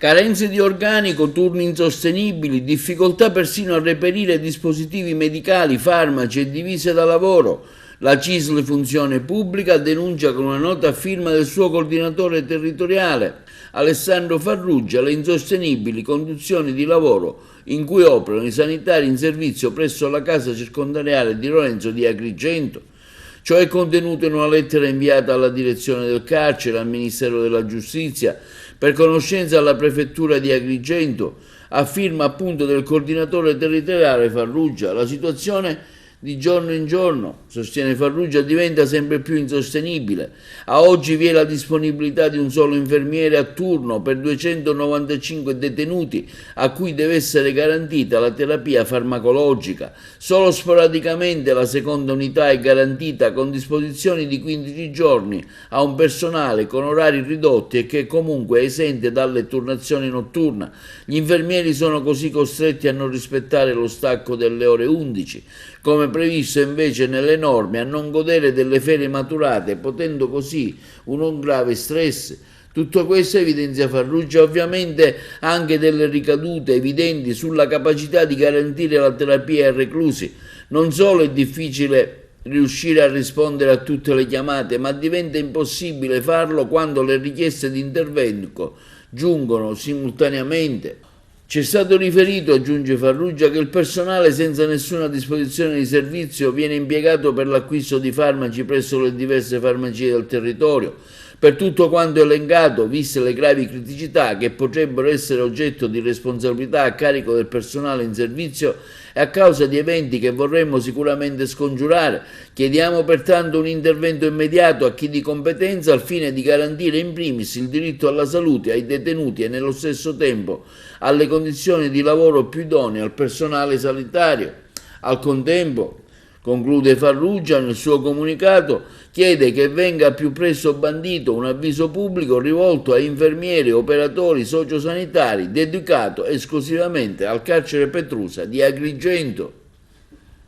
Carenze di organico, turni insostenibili, difficoltà persino a reperire dispositivi medicali, farmaci e divise da lavoro. La CISL Funzione Pubblica denuncia con una nota a firma del suo coordinatore territoriale, Alessandro Farrugia, le insostenibili condizioni di lavoro in cui operano i sanitari in servizio presso la casa circondariale di Lorenzo di Agrigento. Ciò è contenuto in una lettera inviata alla direzione del carcere, al Ministero della Giustizia, per conoscenza alla Prefettura di Agrigento, a firma appunto del coordinatore territoriale Farrugia. La situazione di giorno in giorno, sostiene Farrugia, diventa sempre più insostenibile. A oggi vi è la disponibilità di un solo infermiere a turno per 295 detenuti a cui deve essere garantita la terapia farmacologica. Solo sporadicamente la seconda unità è garantita con disposizioni di 15 giorni a un personale con orari ridotti e che comunque è esente dalle turnazioni notturne. Gli infermieri sono così costretti a non rispettare lo stacco delle ore 11, come previsto invece nelle norme, a non godere delle ferie maturate, potendo così un grave stress. Tutto questo evidenzia Farrugia ovviamente anche delle ricadute evidenti sulla capacità di garantire la terapia ai reclusi. Non solo è difficile riuscire a rispondere a tutte le chiamate, ma diventa impossibile farlo quando le richieste di intervento giungono simultaneamente. Ci è stato riferito, aggiunge Farrugia, che il personale senza nessuna disposizione di servizio viene impiegato per l'acquisto di farmaci presso le diverse farmacie del territorio. Per tutto quanto elencato, viste le gravi criticità che potrebbero essere oggetto di responsabilità a carico del personale in servizio e a causa di eventi che vorremmo sicuramente scongiurare, chiediamo pertanto un intervento immediato a chi di competenza al fine di garantire in primis il diritto alla salute ai detenuti e nello stesso tempo alle condizioni di lavoro più idonee al personale sanitario. Al contempo, conclude Farrugia nel suo comunicato, chiede che venga più presto bandito un avviso pubblico rivolto a infermieri e operatori sociosanitari dedicato esclusivamente al carcere Petrusa di Agrigento.